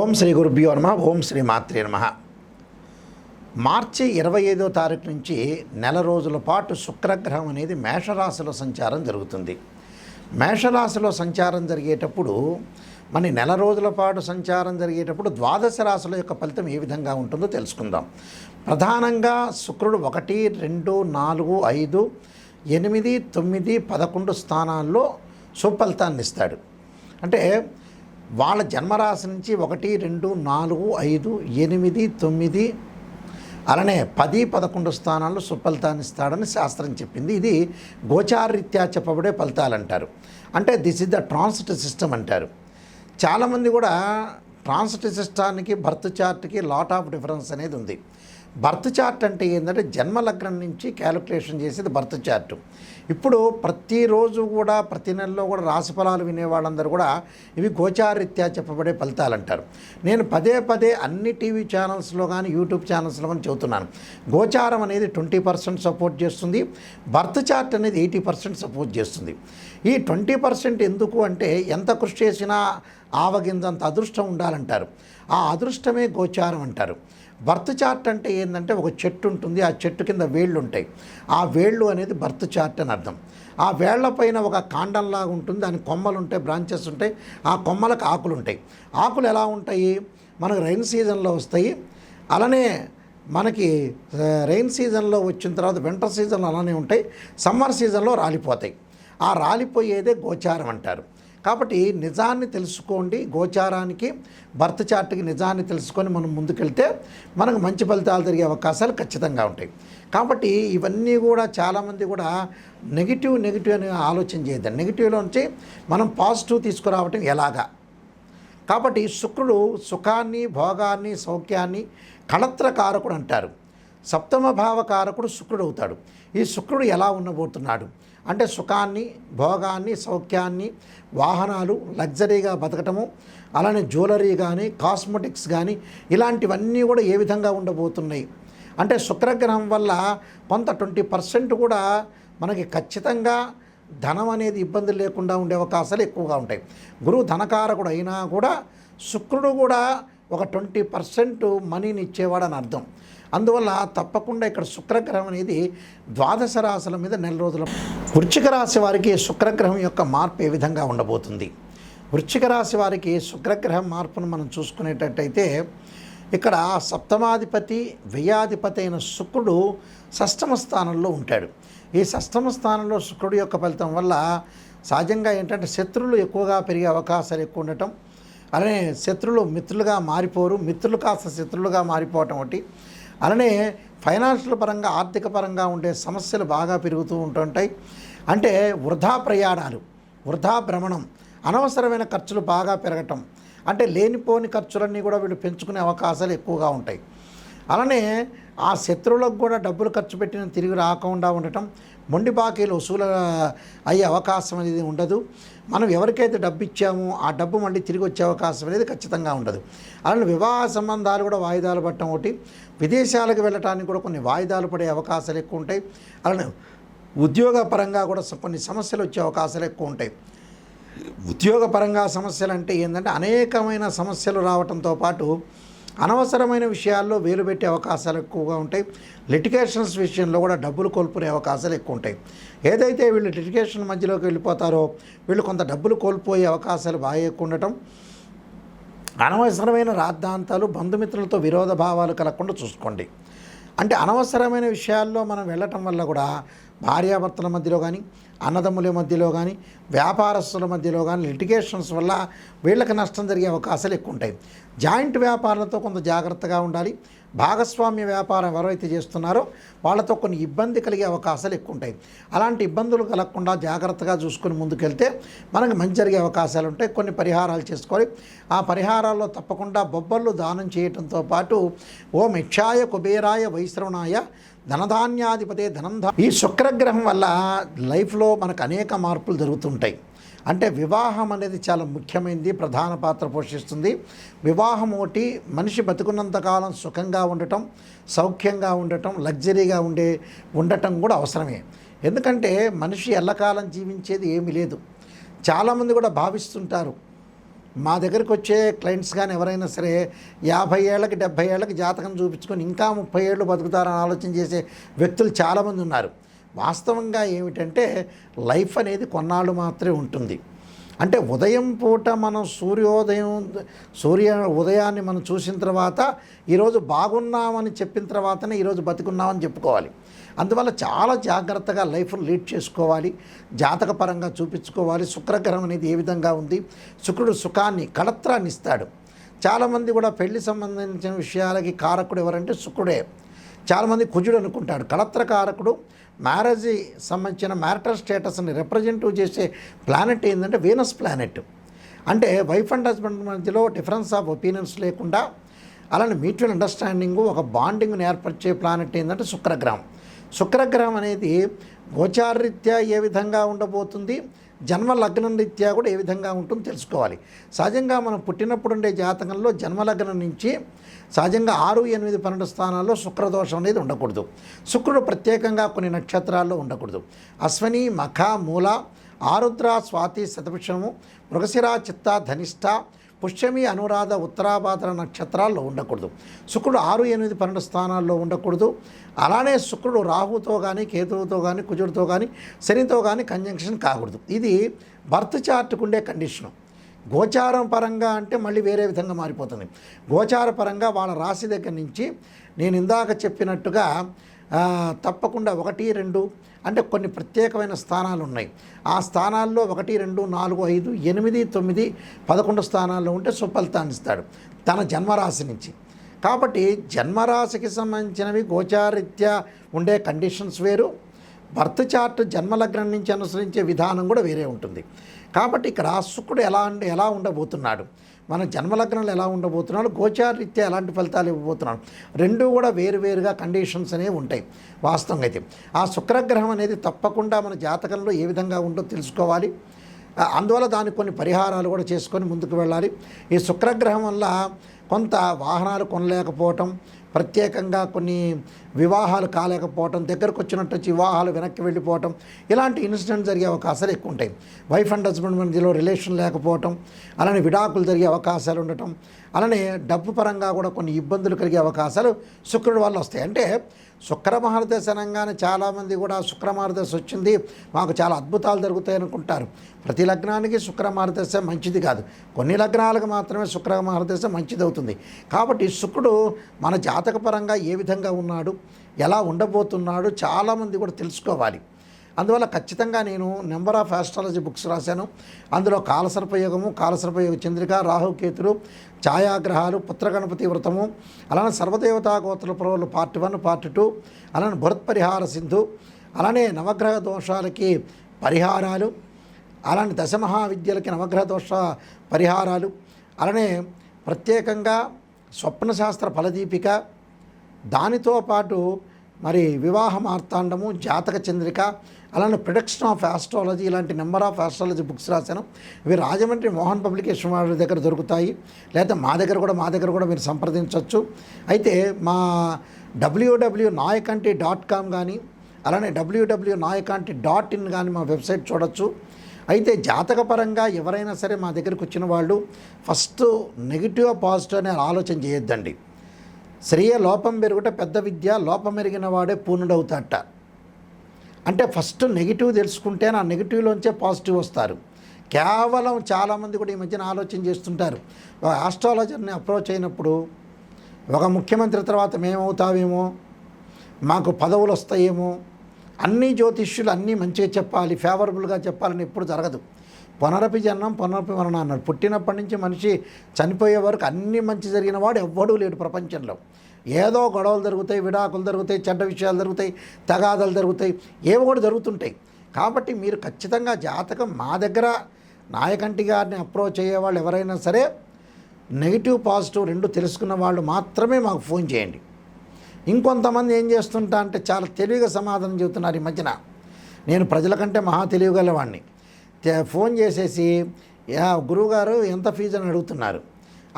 ఓం శ్రీ గురుభ్యో నమః. ఓం శ్రీ మాత్రే నమః. మార్చి 25వ తారీఖు నుంచి నెల రోజుల పాటు శుక్రగ్రహం అనేది మేషరాశిలో సంచారం జరుగుతుంది. మేషరాశిలో సంచారం జరిగేటప్పుడు నెల రోజుల పాటు సంచారం జరిగేటప్పుడు ద్వాదశ రాశుల యొక్క ఫలితం ఏ విధంగా ఉంటుందో తెలుసుకుందాం. ప్రధానంగా శుక్రుడు 1, 2, 4, 5, 8, 9, 11 స్థానాల్లో సుఫలితాన్ని ఇస్తాడు. అంటే వాళ్ళ జన్మరాశి నుంచి 1, 2, 4, 5, 8, 9 అలానే 10, 11 స్థానాల్లో సుఫలితాన్ని ఇస్తాడని శాస్త్రం చెప్పింది. ఇది గోచారరీత్యా చెప్పబడే ఫలితాలు అంటారు. అంటే this is the transit system అంటారు. చాలామంది కూడా ట్రాన్సిట్ సిస్టానికి బర్త్ చార్ట్కి లాట్ ఆఫ్ డిఫరెన్స్ అనేది ఉంది. బర్త్ చార్ట్ అంటే ఏంటంటే జన్మలగ్నం నుంచి క్యాలిక్యులేషన్ చేసేది బర్త్ చార్ట్. ఇప్పుడు ప్రతిరోజు కూడా ప్రతి నెలలో కూడా రాశి ఫలాలు వినేవాళ్ళందరూ కూడా ఇవి గోచారరీత్యా చెప్పబడే ఫలితాలు అంటారు. నేను పదే అన్ని టీవీ ఛానల్స్లో కానీ యూట్యూబ్ ఛానల్స్లో కానీ చెబుతున్నాను. గోచారం అనేది 20% సపోర్ట్ చేస్తుంది, బర్త్ చార్ట్ అనేది 80% సపోర్ట్ చేస్తుంది. ఈ 20% ఎందుకు అంటే ఎంత కృషి చేసినా ఆవగింజంత అదృష్టం ఉండాలంటారు. ఆ అదృష్టమే గోచారం అంటారు. బర్త్ చార్ట్ అంటే ఏంటంటే ఒక చెట్టు ఉంటుంది, ఆ చెట్టు కింద వేళ్ళు ఉంటాయి. ఆ వేళ్ళు అనేది బర్త్ చార్ట్ అని అర్థం. ఆ వేళ్ల పైన ఒక కాండంలాగా ఉంటుంది, దాని కొమ్మలు ఉంటాయి, బ్రాంచెస్ ఉంటాయి. ఆ కొమ్మలకు ఆకులు ఉంటాయి. ఆకులు ఎలా ఉంటాయి? మనకు రైన్ సీజన్లో వస్తాయి, అలానే మనకి రైన్ సీజన్లో వచ్చిన తర్వాత వింటర్ సీజన్లో అలానే ఉంటాయి, సమ్మర్ సీజన్లో రాలిపోతాయి. ఆ రాలిపోయేదే గోచారం అంటారు. కాబట్టి నిజాన్ని తెలుసుకోండి. గోచారానికి బర్త్ చార్ట్కి నిజాన్ని తెలుసుకొని మనం ముందుకెళ్తే మనకు మంచి ఫలితాలు జరిగే అవకాశాలు ఖచ్చితంగా ఉంటాయి. కాబట్టి ఇవన్నీ కూడా చాలామంది కూడా నెగిటివ్ అని ఆలోచన చేయద్దండి. నెగిటివ్లో నుంచి మనం పాజిటివ్ తీసుకురావటం ఎలాగా? కాబట్టి శుక్రుడు సుఖాన్ని, భోగాన్ని, సౌఖ్యాన్ని కళత్రకారకుడు అంటారు. సప్తమ భావకారకుడు శుక్రుడు అవుతాడు. ఈ శుక్రుడు ఎలా ఉండబోతున్నాడు అంటే సుఖాన్ని, భోగాన్ని, సౌఖ్యాన్ని, వాహనాలు, లగ్జరీగా బతకటము, అలానే జ్యువెలరీ కానీ, కాస్మెటిక్స్ కానీ ఇలాంటివన్నీ కూడా ఏ విధంగా ఉండబోతున్నాయి అంటే శుక్రగ్రహం వల్ల కొంత 20% కూడా మనకి ఖచ్చితంగా ధనం అనేది ఇబ్బంది లేకుండా ఉండే అవకాశాలు ఎక్కువగా ఉంటాయి. గురువు ధనకారకుడు అయినా కూడా శుక్రుడు కూడా ఒక 20% మనీని ఇచ్చేవాడు అని అర్థం. అందువల్ల తప్పకుండా ఇక్కడ శుక్రగ్రహం అనేది ద్వాదశ రాశుల మీద నెల రోజుల. వృశ్చిక రాశి వారికి శుక్రగ్రహం యొక్క మార్పు ఏ విధంగా ఉండబోతుంది? వృశ్చిక రాశి వారికి శుక్రగ్రహం మార్పును మనం చూసుకునేటట్టయితే ఇక్కడ సప్తమాధిపతి, వ్యయాధిపతి అయిన శుక్రుడు షష్టమ స్థానంలో ఉంటాడు. ఈ షష్టమ స్థానంలో శుక్రుడు యొక్క ఫలితం వల్ల సహజంగా ఏంటంటే శత్రువులు ఎక్కువగా పెరిగే అవకాశాలు ఎక్కువ ఉండటం, అలానే శత్రువులు మిత్రులుగా మారిపోరు, మిత్రులు కాస్త శత్రువులుగా మారిపోవటం ఒకటి, అలానే ఫైనాన్షియల్ పరంగా, ఆర్థిక పరంగా ఉండే సమస్యలు బాగా పెరుగుతూ ఉంటుంటాయి. అంటే వృధా ప్రయాణాలు, వృధా భ్రమణం, అనవసరమైన ఖర్చులు బాగా పెరగటం, అంటే లేనిపోని ఖర్చులన్నీ కూడా వీళ్ళు పెంచుకునే అవకాశాలు ఎక్కువగా ఉంటాయి. అలానే ఆ శత్రువులకు కూడా డబ్బులు ఖర్చు పెట్టిన తిరిగి రాకుండా ఉండటం, మొండి బాకీలు వసూలు అయ్యే అవకాశం అనేది ఉండదు. మనం ఎవరికైతే డబ్బు ఇచ్చామో ఆ డబ్బు మళ్ళీ తిరిగి వచ్చే అవకాశం అనేది ఖచ్చితంగా ఉండదు. అలానే వివాహ సంబంధాలు కూడా వాయిదాలు పడటం ఒకటి, విదేశాలకు వెళ్ళటానికి కూడా కొన్ని వాయిదాలు పడే అవకాశాలు ఎక్కువ ఉంటాయి. అలానే ఉద్యోగపరంగా కూడా కొన్ని సమస్యలు వచ్చే అవకాశాలు ఎక్కువ ఉంటాయి. ఉద్యోగపరంగా సమస్యలు అంటే ఏంటంటే అనేకమైన సమస్యలు రావడంతో పాటు అనవసరమైన విషయాల్లో వేలు పెట్టే అవకాశాలు ఎక్కువగా ఉంటాయి. లిటిగేషన్స్ విషయంలో కూడా డబ్బులు కోల్పోయే అవకాశాలు ఎక్కువ ఉంటాయి. ఏదైతే వీళ్ళు లిటిగేషన్ మధ్యలోకి వెళ్ళిపోతారో వీళ్ళు కొంత డబ్బులు కోల్పోయే అవకాశాలు బాగా ఎక్కువ ఉండటం, అనవసరమైన రాద్ధాంతాలు, బంధుమిత్రులతో విరోధ భావాలు కలగకుండా చూసుకోండి. అంటే అనవసరమైన విషయాల్లో మనం వెళ్ళటం వల్ల కూడా భార్యాభర్తల మధ్యలో కానీ, అన్నదమ్ముల మధ్యలో కానీ, వ్యాపారస్తుల మధ్యలో కానీ లిటిగేషన్స్ వల్ల వీళ్ళకి నష్టం జరిగే అవకాశాలు ఎక్కువ ఉంటాయి. జాయింట్ వ్యాపారాలతో కొంత జాగ్రత్తగా ఉండాలి. భాగస్వామ్య వ్యాపారం ఎవరైతే చేస్తున్నారో వాళ్ళతో కొన్ని ఇబ్బంది కలిగే అవకాశాలు ఎక్కువ ఉంటాయి. అలాంటి ఇబ్బందులు కలగకుండా జాగ్రత్తగా చూసుకొని ముందుకెళ్తే మనకు మంచి జరిగే అవకాశాలు ఉంటాయి. కొన్ని పరిహారాలు చేసుకోవాలి. ఆ పరిహారాల్లో తప్పకుండా బొబ్బర్లు దానం చేయడంతో పాటు ఓం యక్షాయ, కుబేరాయ, వైశ్రవణాయ, ధనధాన్యాధిపతే ఈ శుక్రగ్రహం వల్ల లైఫ్లో మనకు అనేక మార్పులు జరుగుతుంటాయి. అంటే వివాహం అనేది చాలా ముఖ్యమైనది, ప్రధాన పాత్ర పోషిస్తుంది. వివాహం ఒకటి మనిషి బతుకున్నంతకాలం సుఖంగా ఉండటం, సౌఖ్యంగా ఉండటం, లగ్జరీగా ఉండటం కూడా అవసరమే. ఎందుకంటే మనిషి ఎల్లకాలం జీవించేది ఏమీ లేదు. చాలామంది కూడా భావిస్తుంటారు మా దగ్గరికి వచ్చే క్లయింట్స్ కానీ ఎవరైనా సరే 50 ఏళ్ళకి 70 ఏళ్ళకి జాతకం చూపించుకొని ఇంకా 30 ఏళ్ళు బతుకుతారని ఆలోచన చేసే వ్యక్తులు చాలామంది ఉన్నారు. వాస్తవంగా ఏమిటంటే లైఫ్ అనేది కొన్నాళ్ళు మాత్రమే ఉంటుంది. అంటే ఉదయం పూట మనం ఉదయాన్ని మనం చూసిన తర్వాత ఈరోజు బాగున్నామని చెప్పిన తర్వాతనే ఈరోజు బతికున్నామని చెప్పుకోవాలి. అందువల్ల చాలా జాగ్రత్తగా లైఫ్ను లీడ్ చేసుకోవాలి, జాతకపరంగా చూపించుకోవాలి. శుక్రగ్రహం అనేది ఏ విధంగా ఉంది, శుక్రుడు సుఖాన్ని కళత్రాన్ని ఇస్తాడు. చాలామంది కూడా పెళ్లి సంబంధించిన విషయాలకి కారకుడు ఎవరంటే శుక్రుడే. చాలామంది కుజుడు అనుకుంటాడు. కళత్ర కారకుడు మ్యారేజ్ సంబంధించిన మ్యారిటల్ స్టేటస్ని రిప్రజెంటివ్ చేసే ప్లానెట్ ఏంటంటే వీనస్ ప్లానెట్. అంటే వైఫ్ అండ్ హస్బెండ్ మధ్యలో డిఫరెన్స్ ఆఫ్ ఒపీనియన్స్ లేకుండా అలానే మ్యూచువల్ అండర్స్టాండింగు ఒక బాండింగ్ని ఏర్పరిచే ప్లానెట్ ఏంటంటే శుక్రగ్రహం. శుక్రగ్రహం అనేది గోచారరీత్యా ఏ విధంగా ఉండబోతుంది, జన్మ లగ్నం రీత్యా కూడా ఏ విధంగా ఉంటుందో తెలుసుకోవాలి. సహజంగా మనం పుట్టినప్పుడు ఉండే జాతకంలో జన్మలగ్నం నుంచి సహజంగా 6, 8, 12 స్థానాల్లో శుక్రదోషం అనేది ఉండకూడదు. శుక్రుడు ప్రత్యేకంగా కొన్ని నక్షత్రాల్లో ఉండకూడదు. అశ్వని, మఖ, మూల, ఆరుద్ర, స్వాతి, శతభిషము, మృగశిర, చిత్త, ధనిష్ట, పుష్యమి, అనురాధ, ఉత్తరాభాద్ర నక్షత్రాల్లో ఉండకూడదు. శుక్రుడు 6, 8, 12 స్థానాల్లో ఉండకూడదు. అలానే శుక్రుడు రాహుతో కానీ, కేతువుతో కానీ, కుజుడితో కానీ, శనితో కానీ కంజంక్షన్ కాకూడదు. ఇది బర్త్ చార్ట్కు ఉండే కండిషను. గోచారం పరంగా అంటే మళ్ళీ వేరే విధంగా మారిపోతుంది. గోచార పరంగా వాళ్ళ రాశి దగ్గర నుంచి నేను ఇందాక చెప్పినట్టుగా తప్పకుండా 1, 2 అంటే కొన్ని ప్రత్యేకమైన స్థానాలు ఉన్నాయి. ఆ స్థానాల్లో 1, 2, 4, 5, 8, 9, 11 స్థానాల్లో ఉంటే సుఫలితాన్ని ఇస్తాడు తన జన్మరాశి నుంచి. కాబట్టి జన్మరాశికి సంబంధించినవి గోచారీత్యా ఉండే కండిషన్స్ వేరు, బర్త్ చార్ట్ జన్మలగ్నం నుంచి అనుసరించే విధానం కూడా వేరే ఉంటుంది. కాబట్టి ఇక్కడ శుక్రుడు ఎలా ఉండబోతున్నాడు, మన జన్మలగ్నంలో ఎలా ఉండబోతున్నాడు, గోచారరీత్యా ఎలాంటి ఫలితాలు ఇవ్వబోతున్నాడు, రెండూ కూడా వేరువేరుగా కండిషన్స్ అనేవి ఉంటాయి. వాస్తవంగా అయితే ఆ శుక్రగ్రహం అనేది తప్పకుండా మన జాతకంలో ఏ విధంగా ఉందో తెలుసుకోవాలి. అందువల్ల దానికి కొన్ని పరిహారాలు కూడా చేసుకొని ముందుకు వెళ్ళాలి. ఈ శుక్రగ్రహం వల్ల కొంత వాహనాలు కొనలేకపోవటం, ప్రత్యేకంగా కొన్ని వివాహాలు కాలేకపోవటం, దగ్గరకు వచ్చినట్టు వివాహాలు వెనక్కి వెళ్ళిపోవటం, ఇలాంటి ఇన్సిడెంట్ జరిగే అవకాశాలు ఎక్కువ ఉంటాయి. వైఫ్ అండ్ హస్బెండ్ మధ్యలో రిలేషన్ లేకపోవటం, అలానే విడాకులు జరిగే అవకాశాలు ఉండటం, అలానే డబ్బు పరంగా కూడా కొన్ని ఇబ్బందులు కలిగే అవకాశాలు శుక్రుడి వల్ల వస్తాయి. అంటే శుక్రమహారదశ అనగానే చాలామంది కూడా శుక్రమహారదశ వచ్చింది మాకు చాలా అద్భుతాలు జరుగుతాయి అనుకుంటారు. ప్రతి లగ్నానికి శుక్రమహారదశ మంచిది కాదు, కొన్ని లగ్నాలకు మాత్రమే శుక్రమహారదశ మంచిది అవుతుంది. కాబట్టి శుక్రుడు మన జాతకపరంగా ఏ విధంగా ఉన్నాడు, ఎలా ఉండబోతున్నాడు చాలామంది కూడా తెలుసుకోవాలి. అందువల్ల ఖచ్చితంగా నేను నెంబర్ ఆఫ్ ఆస్ట్రాలజీ బుక్స్ రాశాను. అందులో కాలసర్పయోగము, కాలసర్పయోగ చంద్రిక, రాహుకేతులు, ఛాయాగ్రహాలు, పుత్రగణపతి వ్రతము, అలానే సర్వదేవతా గోత్ర పురవులు పార్ట్ 1, పార్ట్ 2, అలానే బృహత్పరిహార సింధు, అలానే నవగ్రహ దోషాలకి పరిహారాలు, అలానే దశమహావిద్యలకి నవగ్రహ దోష పరిహారాలు, అలానే ప్రత్యేకంగా స్వప్నశాస్త్ర ఫలదీపిక, దానితో పాటు మరి వివాహ మార్తాండము, జాతక చంద్రిక, అలానే ప్రొడక్షన్ ఆఫ్ ఆస్ట్రాలజీ, ఇలాంటి నెంబర్ ఆఫ్ ఆస్ట్రాలజీ బుక్స్ రాశాను. ఇవి రాజమండ్రి మోహన్ పబ్లికేషన్ వాళ్ళ దగ్గర దొరుకుతాయి, లేదా మా దగ్గర కూడా మీరు సంప్రదించవచ్చు. అయితే మా www.nayakanti.com కానీ, అలానే www.nayakanti.in కానీ మా వెబ్సైట్ చూడొచ్చు. అయితే జాతకపరంగా ఎవరైనా సరే మా దగ్గరికి వచ్చిన వాళ్ళు ఫస్ట్ నెగిటివ్ పాజిటివ్ అనే ఆలోచన చేయొద్దండి. శ్రేయ లోపం పెరుగుట పెద్ద విద్య, లోపం ఎరిగిన వాడే పూర్ణుడవుతాట. అంటే ఫస్ట్ నెగిటివ్ తెలుసుకుంటే ఆ నెగిటివ్లోంచే పాజిటివ్ వస్తారు. కేవలం చాలామంది కూడా ఈ మధ్యన ఆలోచన చేస్తుంటారు, ఒక ఆస్ట్రాలజర్ని అప్రోచ్ అయినప్పుడు ఒక ముఖ్యమంత్రి తర్వాత మేమవుతామేమో, మాకు పదవులు వస్తాయేమో, అన్ని జ్యోతిష్యులు అన్నీ మంచిగా చెప్పాలి, ఫేవరబుల్గా చెప్పాలని ఎప్పుడు జరగదు. పునరపి జన్మం పునరపి మరణం అన్నాడు. పుట్టినప్పటి నుంచి మనిషి చనిపోయే వరకు అన్నీ మంచి జరిగిన వాడు ఎవ్వడూ లేడు ప్రపంచంలో. ఏదో గొడవలు జరుగుతాయి, విడాకులు జరుగుతాయి, చెడ్డ విషయాలు జరుగుతాయి, తగాదాలు జరుగుతాయి, ఏవో కూడా జరుగుతుంటాయి. కాబట్టి మీరు ఖచ్చితంగా జాతకం మా దగ్గర నాయకంటి గారిని అప్రోచ్ అయ్యేవాళ్ళు ఎవరైనా సరే నెగిటివ్ పాజిటివ్ రెండు తెలుసుకున్న వాళ్ళు మాత్రమే మాకు ఫోన్ చేయండి. ఇంకొంతమంది ఏం చేస్తుంటా అంటే చాలా తెలివిగా సమాధానం చెబుతున్నారు ఈ మధ్యన. నేను ప్రజల కంటే మహా తెలివిగలవాడిని. ఫోన్ చేసేసి గురువుగారు ఎంత ఫీజు అని అడుగుతున్నారు.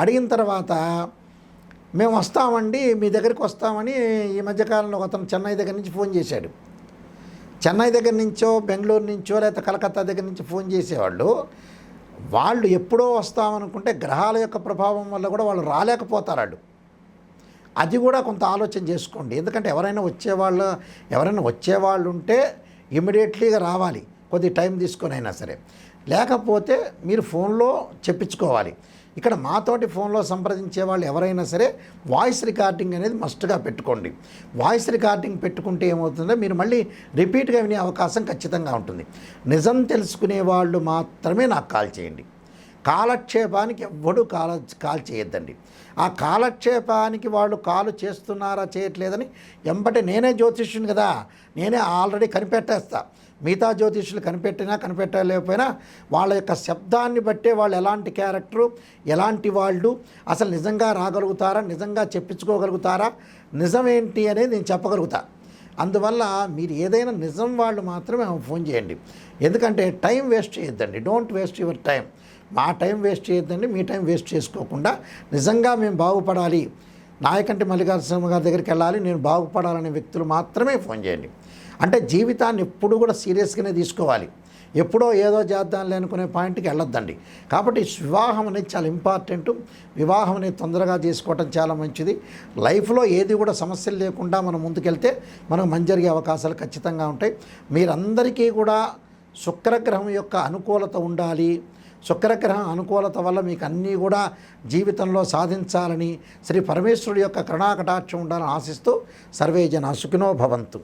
అడిగిన తర్వాత మేము వస్తామండి, మీ దగ్గరికి వస్తామని ఈ మధ్యకాలంలో అతను చెన్నై దగ్గర నుంచి ఫోన్ చేశాడు. చెన్నై దగ్గర నుంచో, బెంగళూరు నుంచో, లేకపోతే కలకత్తా దగ్గర నుంచి ఫోన్ చేసేవాళ్ళు వాళ్ళు ఎప్పుడో వస్తామనుకుంటే గ్రహాల యొక్క ప్రభావం వల్ల కూడా వాళ్ళు రాలేకపోతారు. అది కూడా కొంత ఆలోచన చేసుకోండి. ఎందుకంటే ఎవరైనా వచ్చేవాళ్ళు ఉంటే ఇమ్మీడియట్లీగా రావాలి, కొద్ది టైం తీసుకొని అయినా సరే. లేకపోతే మీరు ఫోన్లో చెప్పించుకోవాలి. ఇక్కడ మాతోటి ఫోన్లో సంప్రదించే వాళ్ళు ఎవరైనా సరే వాయిస్ రికార్డింగ్ అనేది మస్ట్గా పెట్టుకోండి. వాయిస్ రికార్డింగ్ పెట్టుకుంటే ఏమవుతుందో మీరు మళ్ళీ రిపీట్గా వినే అవకాశం ఖచ్చితంగా ఉంటుంది. నిజం తెలుసుకునే వాళ్ళు మాత్రమే నాకు కాల్ చేయండి. కాలక్షేపానికి ఎవ్వడూ కాల్ చేయొద్దండి. ఆ కాలక్షేపానికి వాళ్ళు కాలు చేస్తున్నారా చేయట్లేదని ఎంబటే నేనే జ్యోతిష్యుని కదా, నేనే ఆల్రెడీ కనిపెట్టేస్తా. మిగతా జ్యోతిష్యులు కనిపెట్టలేకపోయినా వాళ్ళ యొక్క శబ్దాన్ని బట్టే వాళ్ళు ఎలాంటి క్యారెక్టరు, ఎలాంటి వాళ్ళు, అసలు నిజంగా రాగలుగుతారా, నిజంగా చెప్పించుకోగలుగుతారా, నిజమేంటి అనేది నేను చెప్పగలుగుతా. అందువల్ల మీరు ఏదైనా నిజం వాళ్ళు మాత్రమే ఫోన్ చేయండి. ఎందుకంటే టైం వేస్ట్ చేయొద్దండి. Don't waste your time. మా టైం వేస్ట్ చేయొద్దండి, మీ టైం వేస్ట్ చేసుకోకుండా నిజంగా మేము బాగుపడాలి, నాయకంటి మల్లికార్జున గారి దగ్గరికి వెళ్ళాలి, నేను బాగుపడాలనే వ్యక్తులు మాత్రమే ఫోన్ చేయండి. అంటే జీవితాన్ని ఎప్పుడు కూడా సీరియస్గానే తీసుకోవాలి. ఎప్పుడో ఏదో చేద్దాంలే అనుకునే పాయింట్కి వెళ్ళొద్దండి. కాబట్టి వివాహం అనేది చాలా ఇంపార్టెంట్. వివాహం అనేది తొందరగా చేసుకోవటం చాలా మంచిది. లైఫ్లో ఏది కూడా సమస్యలు లేకుండా మనం ముందుకెళ్తే మనకు మంచి జరిగే అవకాశాలు ఖచ్చితంగా ఉంటాయి. మీరందరికీ కూడా శుక్రగ్రహం యొక్క అనుకూలత ఉండాలి. శుక్రగ్రహం అనుకూలత వల్ల మీకు అన్నీ కూడా జీవితంలో సాధించాలని శ్రీ పరమేశ్వరుడి యొక్క కరుణాకటాక్షం ఉండాలని ఆశిస్తూ సర్వే జనా సుఖినో భవంతు.